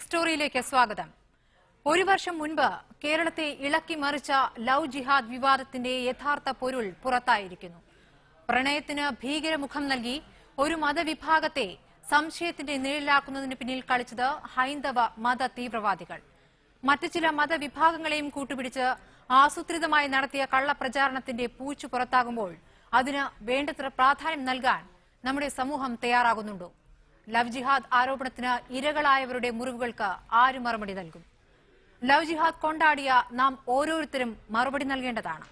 Big സ്റ്റോറിയിലേക്ക് സ്വാഗതം. ഒരു വർഷം മുൻപ് കേരളത്തെ ഇളക്കി മറിച്ച ലവ് ജിഹാദ് വിവാദത്തിന്റെ യഥാർത്ഥ പൊരുൾ പുറത്തായിരിക്കുന്നു. പ്രണയത്തിന് ഭീകരമുഖം നൽകി ഒരു മതവിഭാഗത്തെ സംശയത്തിന്റെ നിഴലാക്കുന്നതിന് പിന്നിൽ കളിച്ചത് ഹൈന്ദവ മത തീവ്രവാദികൾ. മറ്റു ചില മതവിഭാഗങ്ങളെയും കൂട്ടുപിടിച്ച് ആസൂത്രിതമായി നടത്തിയ കള്ളപ്രചാരണത്തിന്റെ പൂച്ചു പുറത്താകുമ്പോൾ അതിന് വേണ്ടത്ര പ്രാധാന്യം നൽകാൻ നമ്മുടെ സമൂഹം തയ്യാറാകുന്നുണ്ടോ? ലവ് ജിഹാദ് ആരോപണത്തിന് ഇരകളായവരുടെ മുറിവുകൾക്ക് ആര് മറുപടി നൽകും? ലവ് ജിഹാദ് കൊണ്ടാടിയ നാം ഓരോരുത്തരും മറുപടി നൽകേണ്ടതാണ്.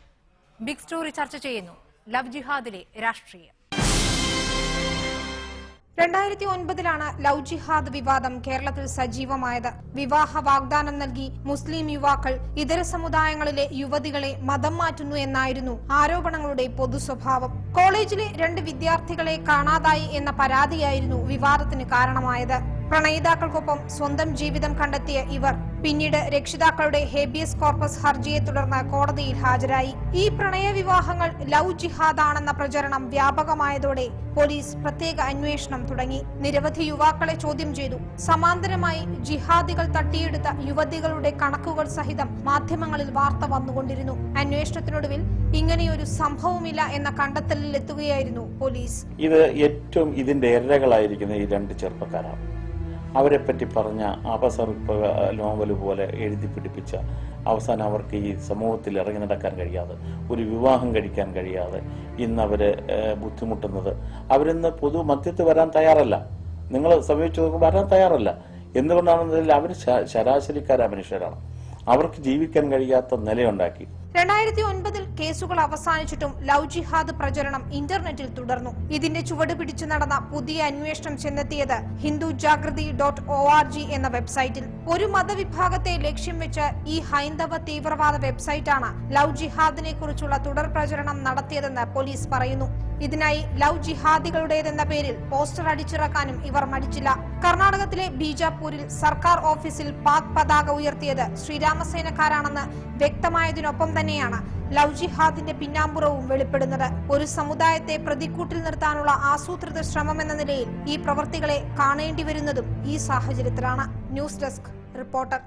ബിഗ് സ്റ്റോറി ചർച്ച ചെയ്യുന്നു ലവ് ജിഹാദിലെ രാഷ്ട്രീയം. 2009 ലവ് ജിഹാദ് വിവാദം കേരളത്തിൽ സജീവമായത്. വിവാഹ വാഗ്ദാനം നൽകി മുസ്ലിം യുവാക്കൾ ഇതര സമുദായങ്ങളിലെ യുവതികളെ മതം മാറ്റുന്നു എന്നായിരുന്നു ആരോപണങ്ങളുടെ പൊതു സ്വഭാവം. കോളേജിലെ 2 വിദ്യാർത്ഥികളെ കാണാതായി എന്ന പരാതിയായിരുന്നു വിവാദത്തിന് കാരണമായത്. പ്രണയിതാക്കൾക്കൊപ്പം സ്വന്തം ജീവിതം കണ്ടെത്തിയ ഇവർ പിന്നീട് രക്ഷിതാക്കളുടെ ഹേബിയസ് കോർപ്പസ് ഹർജിയെ തുടർന്ന് കോടതിയിൽ ഹാജരായി. ഈ പ്രണയ വിവാഹങ്ങൾ ലവ് ജിഹാദാണെന്ന പ്രചരണം വ്യാപകമായതോടെ പോലീസ് പ്രത്യേക അന്വേഷണം തുടങ്ങി. നിരവധി യുവാക്കളെ ചോദ്യം ചെയ്തു. സമാന്തരമായി ജിഹാദികൾ തട്ടിയെടുത്ത യുവതികളുടെ കണക്കുകൾ സഹിതം മാധ്യമങ്ങളിൽ വാർത്ത വന്നുകൊണ്ടിരുന്നു. അന്വേഷണത്തിനൊടുവിൽ ഇങ്ങനെയൊരു സംഭവമില്ല എന്ന കണ്ടെത്തലിൽ എത്തുകയായിരുന്നു പോലീസ്. ഇത് ഏറ്റവും ഇതിന്റെ ഇരകളായിരിക്കുന്ന ഈ 2 ചെറുപ്പക്കാരാണ്. അവരെപ്പറ്റി പറഞ്ഞ അപസർപ്പ നോവൽ പോലെ എഴുതി പിടിപ്പിച്ച അവസാനം അവർക്ക് ഈ സമൂഹത്തിൽ ഇറങ്ങി നടക്കാൻ കഴിയാതെ, ഒരു വിവാഹം കഴിക്കാൻ കഴിയാതെ ഇന്നവര് ബുദ്ധിമുട്ടുന്നത്. അവരിന്ന് പൊതു മധ്യത്തിൽ വരാൻ തയ്യാറല്ല. നിങ്ങൾ സമീപിച്ചു നോക്കുമ്പോൾ വരാൻ തയ്യാറല്ല. എന്തുകൊണ്ടാണെന്നതിൽ അവർ ശരാശരിക്കാരായ മനുഷ്യരാണ്. അവർക്ക് ജീവിക്കാൻ കഴിയാത്ത നിലയുണ്ടാക്കി. 2009 കേസുകൾ അവസാനിച്ചിട്ടും ലവ് ജിഹാദ് പ്രചരണം ഇന്റർനെറ്റിൽ തുടർന്നു. ഇതിന്റെ ചുവട് പിടിച്ചു നടന്ന പുതിയ അന്വേഷണം ചെന്നെത്തിയത് hindujagrati.org എന്ന വെബ്സൈറ്റിൽ. ഒരു മതവിഭാഗത്തെ ലക്ഷ്യം വെച്ച് ഈ ഹൈന്ദവ തീവ്രവാദ വെബ്സൈറ്റാണ് ലവ് ജിഹാദിനെ കുറിച്ചുള്ള തുടർ പ്രചരണം നടത്തിയതെന്ന് പോലീസ് പറയുന്നു. ഇതിനായി ലവ് ജിഹാദികളുടേതെന്ന പേരിൽ പോസ്റ്റർ അടിച്ചിറക്കാനും ഇവർ മടിച്ചില്ല. കർണാടകത്തിലെ ബീജാപൂരിൽ സർക്കാർ ഓഫീസിൽ പാക് പതാക ഉയർത്തിയത് ശ്രീരാമസേനക്കാരാണെന്ന് വ്യക്തമായതിനൊപ്പം തന്നെയാണ് ലവ് ജിഹാദിന്റെ പിന്നാമ്പുറവും വെളിപ്പെടുന്നത്. ഒരു സമുദായത്തെ പ്രതിക്കൂട്ടിൽ നിർത്താനുള്ള ആസൂത്രിത ശ്രമമെന്ന നിലയിൽ ഈ പ്രവൃത്തികളെ കാണേണ്ടി വരുന്നതും ഈ സാഹചര്യത്തിലാണ്. News desk reporter.